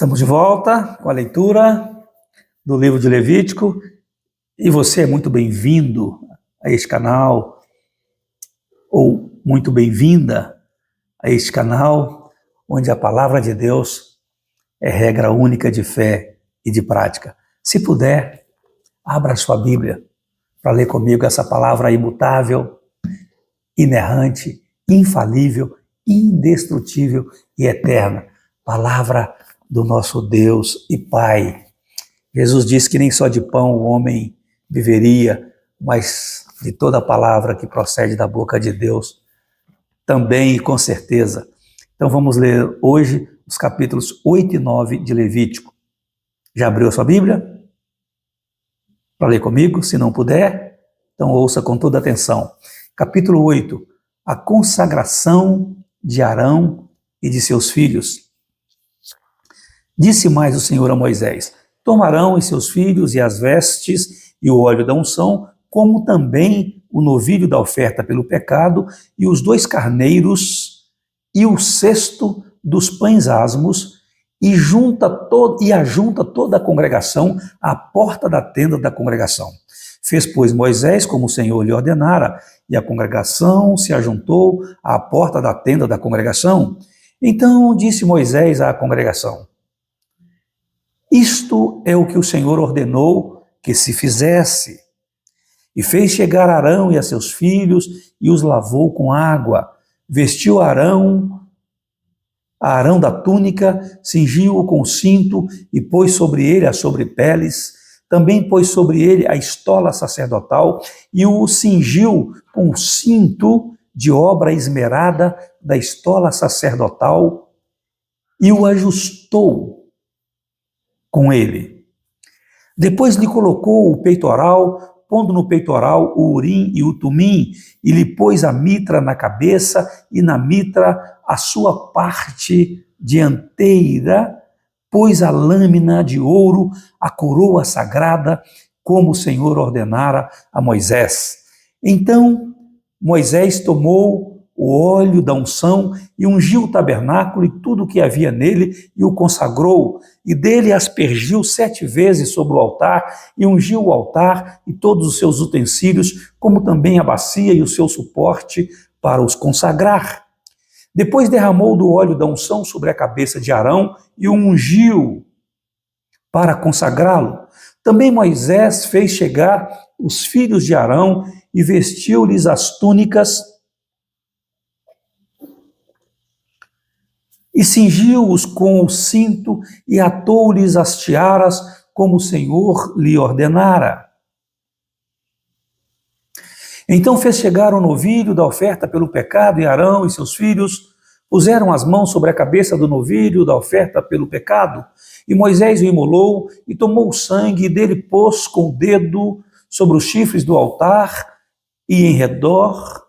Estamos de volta com a leitura do livro de Levítico e você é muito bem-vindo a este canal, ou muito bem-vinda a este canal, onde a palavra de Deus é regra única de fé e de prática. Se puder, abra sua Bíblia para ler comigo essa palavra imutável, inerrante, infalível, indestrutível e eterna, palavra do nosso Deus e Pai. Jesus disse que nem só de pão o homem viveria, mas de toda a palavra que procede da boca de Deus também e com certeza. Então vamos ler hoje os capítulos 8 e 9 de Levítico. Já abriu a sua Bíblia? Para ler comigo? Se não puder, então ouça com toda atenção. Capítulo 8, a consagração de Arão e de seus filhos. Disse mais o Senhor a Moisés: toma Arão e seus filhos e as vestes e o óleo da unção, como também o novilho da oferta pelo pecado e os 2 carneiros e o cesto dos pães asmos, e ajunta toda a congregação à porta da tenda da congregação. Fez, pois, Moisés como o Senhor lhe ordenara, e a congregação se ajuntou à porta da tenda da congregação. Então disse Moisés à congregação: isto é o que o Senhor ordenou que se fizesse. E fez chegar Arão e a seus filhos, e os lavou com água. Vestiu Arão da túnica, cingiu-o com o cinto, e pôs sobre ele as sobrepeles. Também pôs sobre ele a estola sacerdotal, e o cingiu com o cinto de obra esmerada da estola sacerdotal, e o ajustou com ele. Depois lhe colocou o peitoral, pondo no peitoral o urim e o tumim, e lhe pôs a mitra na cabeça, e na mitra a sua parte dianteira, pôs a lâmina de ouro, a coroa sagrada, como o Senhor ordenara a Moisés. Então Moisés tomou o óleo da unção e ungiu o tabernáculo e tudo o que havia nele, e o consagrou, e dele aspergiu 7 vezes sobre o altar, e ungiu o altar e todos os seus utensílios, como também a bacia e o seu suporte para os consagrar. Depois derramou do óleo da unção sobre a cabeça de Arão e o ungiu para consagrá-lo. Também Moisés fez chegar os filhos de Arão e vestiu-lhes as túnicas e cingiu-os com o cinto e atou-lhes as tiaras, como o Senhor lhe ordenara. Então fez chegar o novilho da oferta pelo pecado, e Arão e seus filhos puseram as mãos sobre a cabeça do novilho da oferta pelo pecado, e Moisés o imolou e tomou o sangue, e dele pôs com o dedo sobre os chifres do altar e em redor,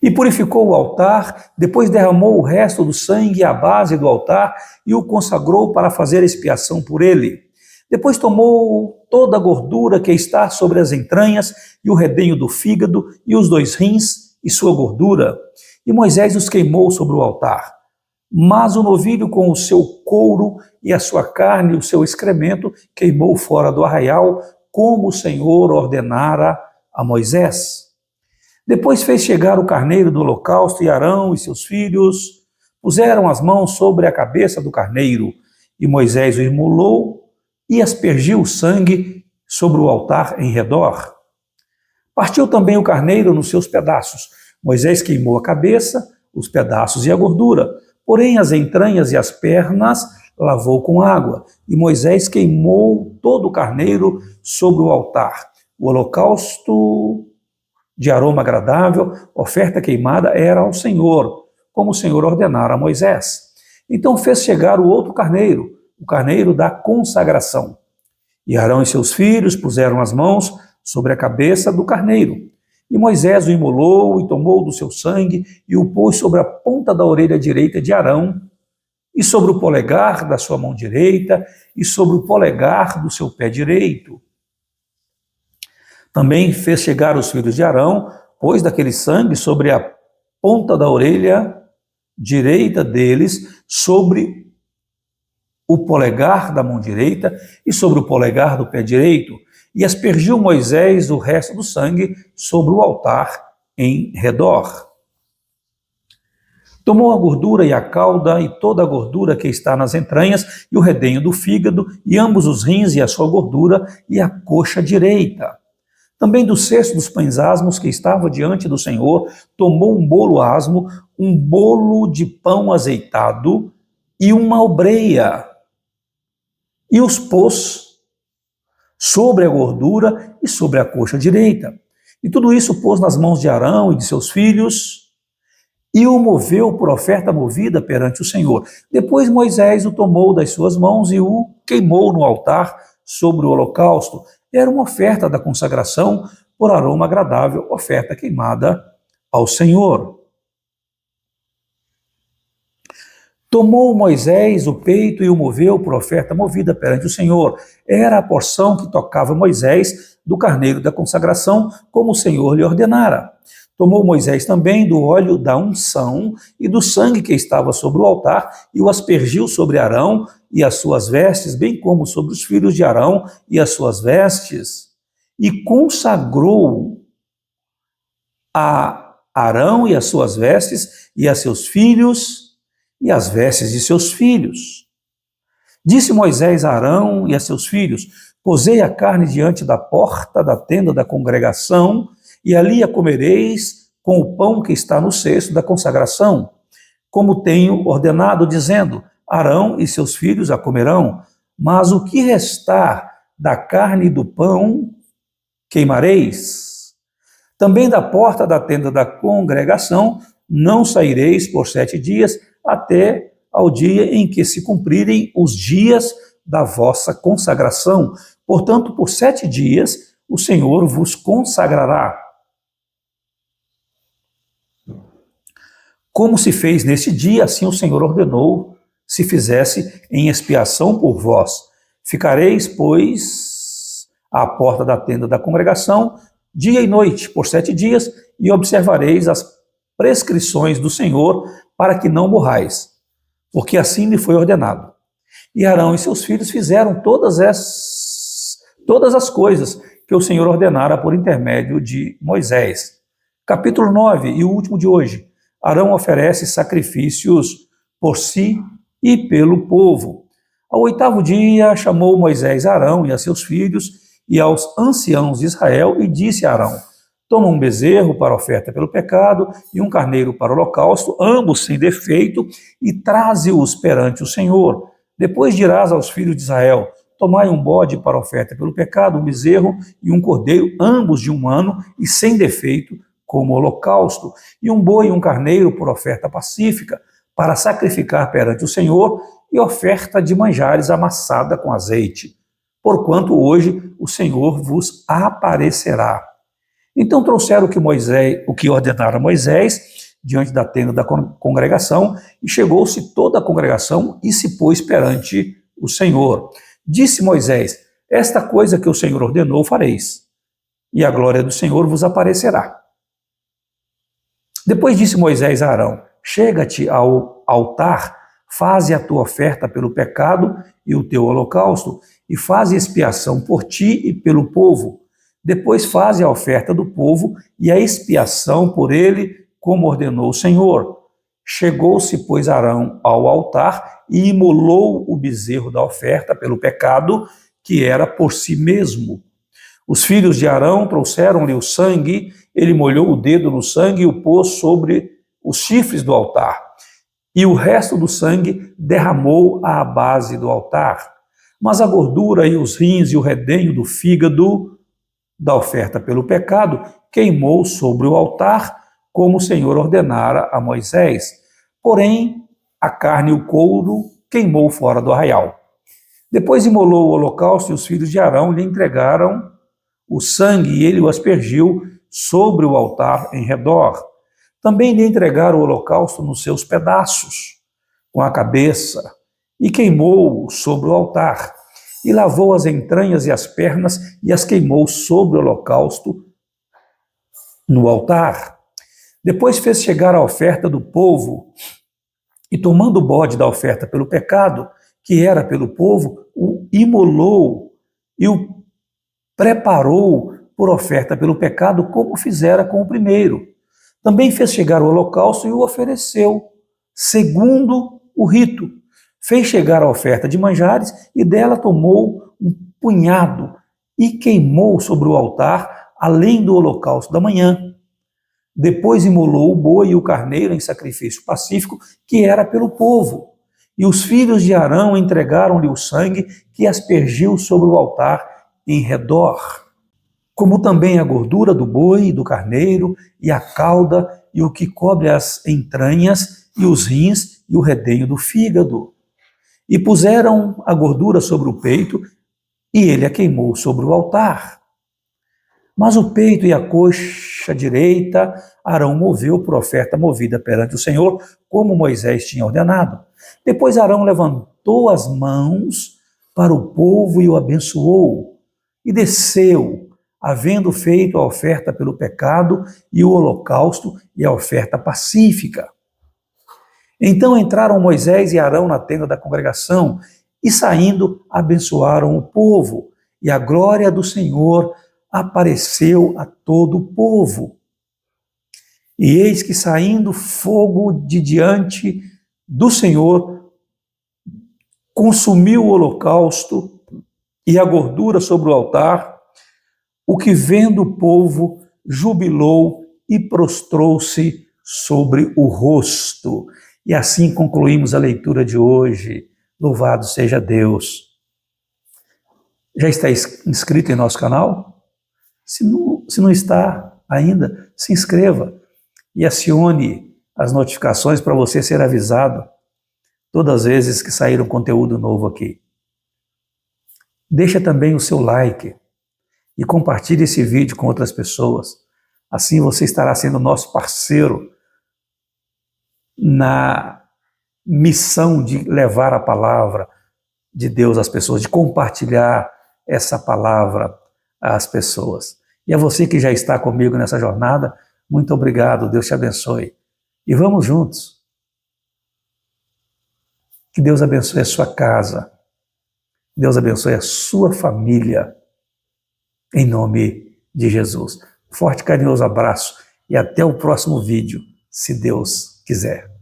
e purificou o altar. Depois derramou o resto do sangue à base do altar e o consagrou para fazer expiação por ele. Depois tomou toda a gordura que está sobre as entranhas e o redenho do fígado e os 2 rins e sua gordura, e Moisés os queimou sobre o altar. Mas o novilho com o seu couro e a sua carne e o seu excremento queimou fora do arraial, como o Senhor ordenara a Moisés. Depois fez chegar o carneiro do holocausto, e Arão e seus filhos puseram as mãos sobre a cabeça do carneiro, e Moisés o imolou e aspergiu o sangue sobre o altar em redor. Partiu também o carneiro nos seus pedaços. Moisés queimou a cabeça, os pedaços e a gordura, porém as entranhas e as pernas lavou com água, e Moisés queimou todo o carneiro sobre o altar. O holocausto de aroma agradável, oferta queimada, era ao Senhor, como o Senhor ordenara a Moisés. Então fez chegar o outro carneiro, o carneiro da consagração. E Arão e seus filhos puseram as mãos sobre a cabeça do carneiro. E Moisés o imolou e tomou do seu sangue e o pôs sobre a ponta da orelha direita de Arão, e sobre o polegar da sua mão direita, e sobre o polegar do seu pé direito. Também fez chegar os filhos de Arão, pôs daquele sangue sobre a ponta da orelha direita deles, sobre o polegar da mão direita e sobre o polegar do pé direito, e aspergiu Moisés o resto do sangue sobre o altar em redor. Tomou a gordura e a cauda e toda a gordura que está nas entranhas e o redenho do fígado e ambos os rins e a sua gordura e a coxa direita. Também do cesto dos pães asmos que estava diante do Senhor, tomou um bolo asmo, um bolo de pão azeitado e uma obreia, e os pôs sobre a gordura e sobre a coxa direita. E tudo isso pôs nas mãos de Arão e de seus filhos, e o moveu por oferta movida perante o Senhor. Depois Moisés o tomou das suas mãos e o queimou no altar sobre o holocausto. Era uma oferta da consagração por aroma agradável, oferta queimada ao Senhor. Tomou Moisés o peito e o moveu por oferta movida perante o Senhor. Era a porção que tocava Moisés do carneiro da consagração, como o Senhor lhe ordenara. Tomou Moisés também do óleo da unção e do sangue que estava sobre o altar e o aspergiu sobre Arão e as suas vestes, bem como sobre os filhos de Arão e as suas vestes, e consagrou a Arão e as suas vestes e a seus filhos e as vestes de seus filhos. Disse Moisés a Arão e a seus filhos: cozei a carne diante da porta da tenda da congregação, e ali a comereis com o pão que está no cesto da consagração, como tenho ordenado, dizendo: Arão e seus filhos a comerão, mas o que restar da carne e do pão queimareis. Também da porta da tenda da congregação não saireis por 7 dias, até ao dia em que se cumprirem os dias da vossa consagração. Portanto, por 7 dias o Senhor vos consagrará. Como se fez neste dia, assim o Senhor ordenou, se fizesse em expiação por vós. Ficareis, pois, à porta da tenda da congregação, dia e noite, por 7 dias, e observareis as prescrições do Senhor, para que não morrais, porque assim lhe foi ordenado. E Arão e seus filhos fizeram todas as coisas que o Senhor ordenara por intermédio de Moisés. Capítulo 9, e o último de hoje. Arão oferece sacrifícios por si e pelo povo. Ao 8º dia, chamou Moisés a Arão e a seus filhos e aos anciãos de Israel e disse a Arão: toma um bezerro para oferta pelo pecado e um carneiro para o holocausto, ambos sem defeito, e traze-os perante o Senhor. Depois dirás aos filhos de Israel: tomai um bode para oferta pelo pecado, um bezerro e um cordeiro, ambos de 1 ano e sem defeito, como holocausto, e um boi e um carneiro por oferta pacífica, para sacrificar perante o Senhor, e oferta de manjares amassada com azeite, porquanto hoje o Senhor vos aparecerá. Então trouxeram o que ordenara Moisés diante da tenda da congregação, e chegou-se toda a congregação e se pôs perante o Senhor. Disse Moisés: esta coisa que o Senhor ordenou fareis, e a glória do Senhor vos aparecerá. Depois disse Moisés a Arão: chega-te ao altar, faze a tua oferta pelo pecado e o teu holocausto, e faze expiação por ti e pelo povo. Depois faze a oferta do povo e a expiação por ele, como ordenou o Senhor. Chegou-se, pois, Arão ao altar e imolou o bezerro da oferta pelo pecado, que era por si mesmo. Os filhos de Arão trouxeram-lhe o sangue, ele molhou o dedo no sangue e o pôs sobre os chifres do altar. E o resto do sangue derramou à base do altar. Mas a gordura e os rins e o redenho do fígado da oferta pelo pecado queimou sobre o altar, como o Senhor ordenara a Moisés. Porém, a carne e o couro queimou fora do arraial. Depois imolou o holocausto e os filhos de Arão lhe entregaram o sangue, e ele o aspergiu sobre o altar em redor. Também lhe entregaram o holocausto nos seus pedaços, com a cabeça, e queimou sobre o altar. E lavou as entranhas e as pernas, e as queimou sobre o holocausto no altar. Depois fez chegar a oferta do povo, e tomando o bode da oferta pelo pecado, que era pelo povo, o imolou e o preparou por oferta pelo pecado, como fizera com o primeiro. Também fez chegar o holocausto e o ofereceu, segundo o rito. Fez chegar a oferta de manjares e dela tomou um punhado e queimou sobre o altar, além do holocausto da manhã. Depois imolou o boi e o carneiro em sacrifício pacífico, que era pelo povo. E os filhos de Arão entregaram-lhe o sangue que aspergiu sobre o altar em redor, como também a gordura do boi e do carneiro, e a cauda, e o que cobre as entranhas, e os rins, e o redenho do fígado. E puseram a gordura sobre o peito, e ele a queimou sobre o altar. Mas o peito e a coxa direita, Arão moveu por oferta movida perante o Senhor, como Moisés tinha ordenado. Depois Arão levantou as mãos para o povo e o abençoou, e desceu, havendo feito a oferta pelo pecado e o holocausto e a oferta pacífica. Então entraram Moisés e Arão na tenda da congregação, e saindo abençoaram o povo, e a glória do Senhor apareceu a todo o povo. E eis que saindo fogo de diante do Senhor, consumiu o holocausto e a gordura sobre o altar, o que vendo o povo jubilou e prostrou-se sobre o rosto. E assim concluímos a leitura de hoje. Louvado seja Deus. Já está inscrito em nosso canal? Se não está ainda, se inscreva e acione as notificações para você ser avisado todas as vezes que sair um conteúdo novo aqui. Deixa também o seu like e compartilhe esse vídeo com outras pessoas. Assim você estará sendo nosso parceiro na missão de levar a palavra de Deus às pessoas, de compartilhar essa palavra às pessoas. E a você que já está comigo nessa jornada, muito obrigado, Deus te abençoe. E vamos juntos. Que Deus abençoe a sua casa, Deus abençoe a sua família, em nome de Jesus. Forte e carinhoso abraço e até o próximo vídeo, se Deus quiser.